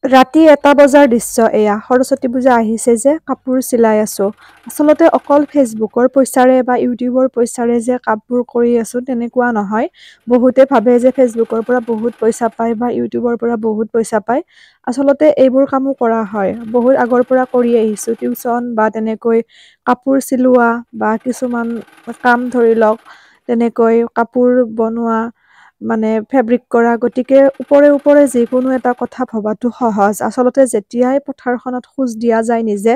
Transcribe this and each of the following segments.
ৰাতি এটা বজাৰ দৃশ্য এয়া সৰস্বতী পূজা আহিছে যে কাপোৰ চিলাই আছো আচলতে অকল ফেচবুকৰ পইচাৰে বা ইউটিউবৰ পইচাৰে যে কাপোৰ কৰি আছো তেনেকুৱা নহয় বহুতে ভাবে যে ফেচবুকৰ পৰা বহুত পইচা পায় বা ইউটিউবৰ পৰা বহুত পইচা পায় আচলতে এইবোৰ কামো কৰা হয় বহুত আগৰ পৰা কৰি আহিছো টিউচন বা তেনেকৈ কাপোৰ চিলোৱা বা কিছুমান কাম ধৰি লওক তেনেকৈ কাপোৰ বনোৱা মানে ফেব্ৰিক কৰা গতিকে ওপৰে যিকোনো এটা কথা ভবাটো সহজ আচলতে যেতিয়াই পথাৰখনত খোজ দিয়া যায় নিজে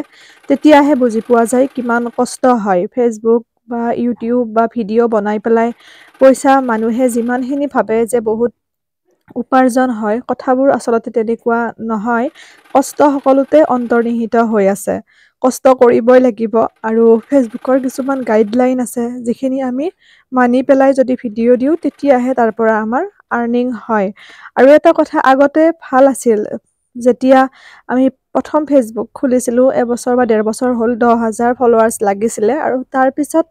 তেতিয়াহে বুজি পোৱা যায় কিমান কষ্ট হয় ফেচবুক বা ইউটিউব বা ভিডিঅ' বনাই পেলাই পইচা মানুহে যিমানখিনি ভাবে যে বহুত উপাৰ্জন হয় কথাবোৰ আচলতে তেনেকুৱা নহয় কষ্ট সকলোতে অন্তৰ্নিহিত হৈ আছে কষ্ট কৰিবই লাগিব আৰু ফেচবুকৰ কিছুমান গাইডলাইন আছে যিখিনি আমি মানি পেলাই যদি ভিডিঅ' দিওঁ তেতিয়াহে তাৰ পৰা আমাৰ আৰ্নিং হয় আৰু এটা কথা আগতে ভাল আছিল যেতিয়া আমি প্ৰথম ফেচবুক খুলিছিলো এবছৰ বা ১.৫ বছৰ হ'ল ১০,০০০ ফলোৱাৰ্চ লাগিছিলে আৰু তাৰ পিছত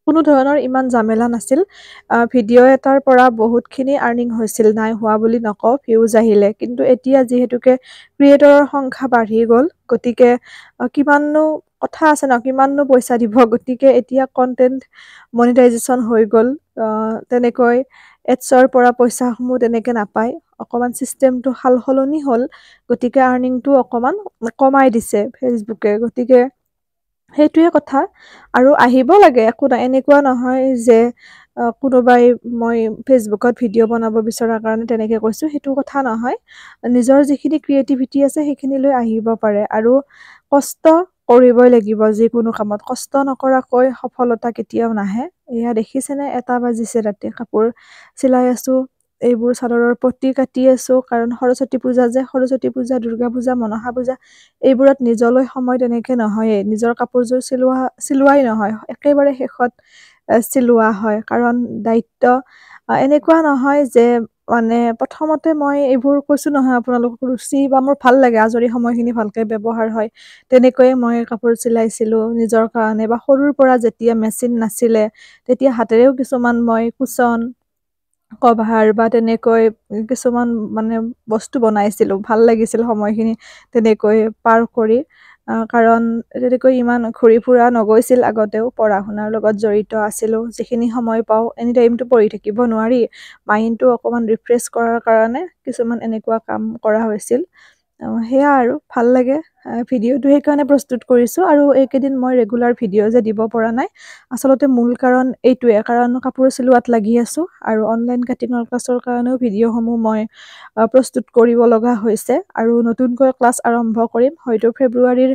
কোনো ধৰণৰ ইমান জামেলা নাছিল ভিডিঅ' এটাৰ পৰা বহুতখিনি আৰ্নিং হৈছিল নাই হোৱা বুলি নকওঁ ভিউজ আহিলে কিন্তু এতিয়া যিহেতুকে ক্ৰিয়েটৰৰ সংখ্যা বাঢ়ি গ'ল গতিকে কিমাননো কথা আছে ন কিমাননো পইচা দিব গতিকে এতিয়া কন্টেন্ট মনিটাইজেচন হৈ গ'ল তেনেকৈ এডছৰ পৰা পইচাসমূহ তেনেকে নাপায় অকমান চিষ্টেমটো সাল সলনি হ'ল গতিকে আৰ্নিংটো অকমান কমাই দিছে ফেচবুকে গতিকে সেইটোৱে কথা আৰু আহিব লাগে একো নাই এনেকুৱা নহয় যে কোনোবাই মই ফেচবুকত ভিডিঅ' বনাব বিচৰাৰ কাৰণে তেনেকে কৈছো সেইটো কথা নহয় নিজৰ যিখিনি ক্ৰিয়েটিভিটি আছে সেইখিনি লৈ আহিব পাৰে আৰু কষ্ট কৰিবই লাগিব যিকোনো কামত কষ্ট নকৰাকৈ সফলতা কেতিয়াও নাহে এয়া দেখিছেনে ১টা বাজিছে ৰাতি কাপোৰ চিলাই আছো এইবোৰ চাদৰৰ পতি কাটি আছো কাৰণ সৰস্বতী পূজা যে সৰস্বতী পূজা দুৰ্গা পূজা মনসা পূজা এইবোৰত নিজলৈ সময় তেনেকে নহয়েই নিজৰ কাপোৰযোৰ চিলোৱাই নহয় একেবাৰে শেষত চিলোৱা হয় কাৰণ দায়িত্ব এনেকুৱা নহয় যে মানে প্ৰথমতে মই এইবোৰ কৈছো নহয় আপোনালোকক ৰুচি বা মোৰ ভাল লাগে আজৰি সময়খিনি ভালকে ব্যৱহাৰ হয় তেনেকৈয়ে মই কাপোৰ চিলাইছিলো নিজৰ কাৰণে বা সৰুৰ পৰা যেতিয়া মেচিন নাছিলে তেতিয়া হাতেৰেও কিছুমান মই কুচন কভাৰ বা তেনেকৈ কিছুমান মানে বস্তু বনাইছিলো ভাল লাগিছিল সময়খিনি তেনেকৈ পাৰ কৰি কাৰণ তেনেকৈ ইমান ঘূৰি ফুৰা নগৈছিল আগতেও পঢ়া শুনাৰ লগত জড়িত আছিলো যিখিনি সময় পাওঁ এনি টাইমটো পঢ়ি থাকিব নোৱাৰি মাইণ্ডটো অকমান ৰিফ্ৰেছ কৰাৰ কাৰণে কিছুমান এনেকুৱা কাম কৰা হৈছিল সেয়া আৰু ভাল লাগে ভিডিঅ'টো সেইকাৰণে প্ৰস্তুত কৰিছো আৰু এইকেইদিন মই ৰেগুলাৰ ভিডিঅ' যে দিব পৰা নাই আচলতে মূল কাৰণ এইটোৱে কাৰণ কাপোৰ চিলোৱাত লাগি আছো আৰু অনলাইন কাটিঙৰ ক্লাছৰ কাৰণেও ভিডিঅ'সমূহ মই প্ৰস্তুত কৰিব লগা হৈছে আৰু নতুনকৈ ক্লাছ আৰম্ভ কৰিম হয়তো ফেব্ৰুৱাৰীৰ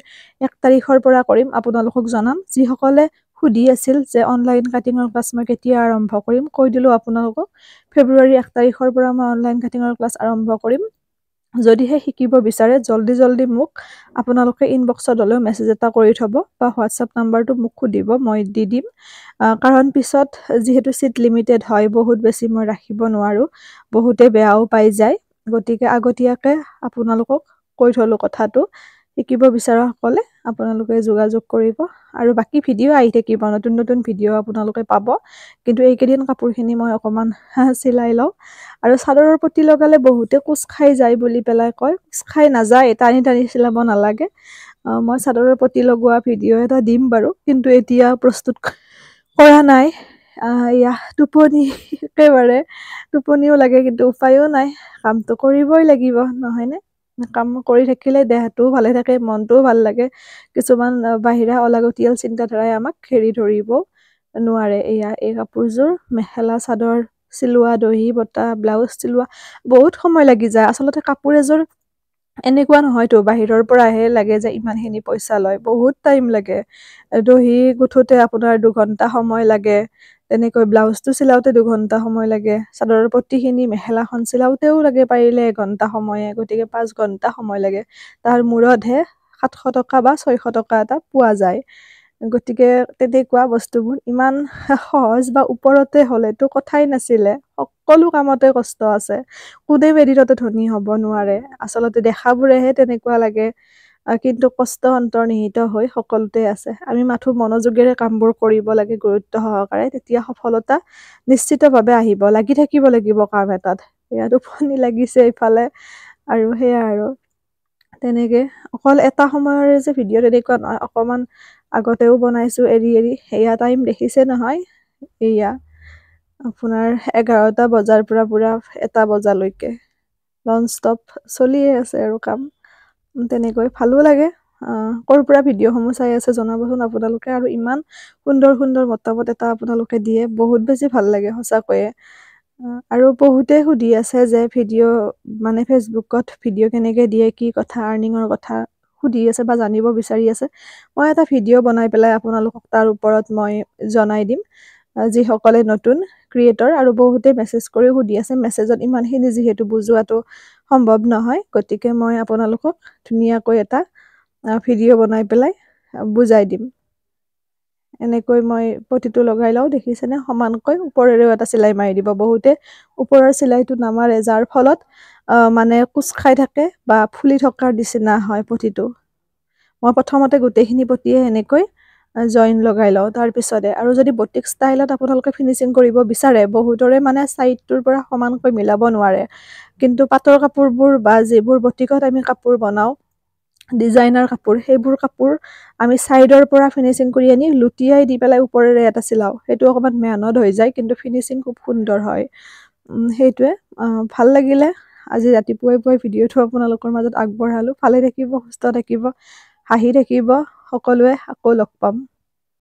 ১ তাৰিখৰ পৰা কৰিম আপোনালোকক জনাম যিসকলে সুধি আছিল যে অনলাইন কাটিঙৰ ক্লাছ মই কেতিয়া আৰম্ভ কৰিম কৈ দিলো আপোনালোকক ফেব্ৰুৱাৰী ১ তাৰিখৰ পৰা মই অনলাইন কাটিঙৰ ক্লাছ আৰম্ভ কৰিম যদিহে শিকিব বিচাৰে জল্দি মোক আপোনালোকে ইনবক্সত হলেও মেছেজ এটা কৰি থব বা হোৱাটছএপ নাম্বাৰটো মোক সুধিব মই দি দিম কাৰণ পিছত যিহেতু চিট লিমিটেড হয় বহুত বেছি মই ৰাখিব নোৱাৰো বহুতে বেয়াও পাই যায় গতিকে আগতীয়াকে আপোনালোকক কৈ থলো কথাটো শিকিব বিচৰা সকলে আপোনালোকে যোগাযোগ কৰিব আৰু বাকী ভিডিঅ' আহি থাকিব নতুন ভিডিঅ' আপোনালোকে পাব কিন্তু এইকেইদিন কাপোৰখিনি মই অকমান চিলাই লওঁ আৰু চাদৰৰ প্ৰতি লগালে বহুতে কোচ খাই যায় বুলি পেলাই কয় কোচ খাই নাযায় টানি চিলাব নালাগে মই চাদৰৰ প্ৰতি লগোৱা ভিডিঅ' এটা দিম বাৰু কিন্তু এতিয়া প্ৰস্তুত কৰা নাই এয়া টোপনি একেবাৰে টোপনিও লাগে কিন্তু উপায়ো নাই কামটো কৰিবই লাগিব নহয়নে কাম কৰি থাকিলে দেহটোও ভালে থাকে মনটোও ভাল লাগে কিছুমান বাহিৰা অলাগতিয়াল চিন্তাধাৰাই আমাক ঘেৰি ধৰিব নোৱাৰে এয়া এই কাপোৰযোৰ মেখেলা চাদৰ চিলোৱা দহি বতা ব্লাউজ চিলোৱা বহুত সময় লাগি যায় আচলতে কাপোৰ এযোৰ এনেকুৱা নহয়তো বাহিৰৰ পৰাহে লাগে যে ইমানখিনি পইচা লয় বহুত টাইম লাগে দহি গুঠোতে আপোনাৰ ২ ঘণ্টা সময় লাগে তেনেকৈ ব্লাউজটো চিলাওতে ২ ঘণ্টা সময় লাগে চাদৰৰ পতিখিনি মেখেলাখন চিলাওতেও লাগে পাৰিলে ১ ঘণ্টা সময়ে গতিকে ৫ ঘণ্টা সময় লাগে তাৰ মূৰতহে ৭০০ টকা বা ৬০০ টকা এটা পোৱা যায় গতিকে তেনেকুৱা বস্তুবোৰ ইমান সহজ বা ওপৰতে হলেতো কথাই নাছিলে সকলো কামতে কষ্ট আছে কোনেও এদিনতে ধনী হ'ব নোৱাৰে আচলতে দেখাবোৰেহে তেনেকুৱা লাগে কিন্তু কষ্ট অন্তৰ্নিহিত হৈ সকলোতে আছে আমি মাথো মনোযোগেৰে কামবোৰ কৰিব লাগে গুৰুত্ব সহকাৰে তেতিয়া সফলতা নিশ্চিতভাৱে আহিব লাগি থাকিব লাগিব কাম এটাত এয়া টোপনি লাগিছে ইফালে আৰু সেয়া আৰু তেনেকে অকল এটা সময়ৰে যে ভিডিঅ' তেনেকুৱা নহয়, অকমান আগতেও বনাইছো এৰি সেয়া টাইম দেখিছে নহয়, এয়া আপোনাৰ 11টা বজাৰ পৰা পুৰা 1টা বজালৈকে নন ষ্টপ চলিয়ে আছে আৰু কাম। তেনেকৈ ভালো লাগে। ক'ৰ পৰা ভিডিঅ'সমূহ চাই আছে জনাবচোন আপোনালোকে, আৰু ইমান সুন্দৰ সুন্দৰ মতামত এটা আপোনালোকে দিয়ে, বহুত বেছি ভাল লাগে সঁচাকৈয়ে। আৰু বহুতে সুধি আছে যে মানে ফেচবুকত ভিডিঅ' কেনেকে দিয়ে, কি কথা, আৰ্নিঙৰ কথা সুধি আছে বা জানিব বিচাৰি আছে। মই এটা ভিডিঅ' বনাই পেলাই আপোনালোকক তাৰ ওপৰত মই জনাই দিম, যিসকলে নতুন ক্ৰিয়েটৰ। আৰু বহুতে মেছেজ কৰি সুধি আছে, মেছেজত ইমানখিনি যিহেতু বুজোৱাটো সম্ভৱ নহয়, গতিকে মই আপোনালোকক ধুনীয়াকৈ এটা ভিডিঅ' বনাই পেলাই বুজাই দিম। এনেকৈ মই পতিটো লগাই লওঁ, দেখিছেনে, সমানকৈ ওপৰেৰেও এটা চিলাই মাৰি দিব। বহুতে ওপৰৰ চিলাইটো নামাৰে, যাৰ ফলত মানে কোচ খাই থাকে বা ফুলি থকাৰ নিচিনা হয় পতিটো। মই প্ৰথমতে গোটেইখিনি পতিয়ে এনেকৈ জইন লগাই লওঁ তাৰপিছতে। আৰু যদি বটিক ষ্টাইলত আপোনালোকে ফিনিচিং কৰিব বিচাৰে, বহুতৰে মানে চাইডটোৰ পৰা সমানকৈ মিলাব নোৱাৰে, কিন্তু পাটৰ কাপোৰবোৰ বা যিবোৰ বটিকত আমি কাপোৰ বনাওঁ, ডিজাইনাৰ কাপোৰ, সেইবোৰ কাপোৰ আমি চাইডৰ পৰা ফিনিচিং কৰি আনি লুটিয়াই দি পেলাই ওপৰেৰে এটা চিলাওঁ। সেইটো অকণমান মেহনত হৈ যায়, কিন্তু ফিনিচিং খুব সুন্দৰ হয়। সেইটোৱে ভাল লাগিলে আজি ৰাতিপুৱাই ভিডিঅ'টো আপোনালোকৰ মাজত আগবঢ়ালোঁ। ভালে থাকিব, সুস্থ থাকিব, হাঁহি থাকিব, সকলোৱে আকৌ লগ পাম।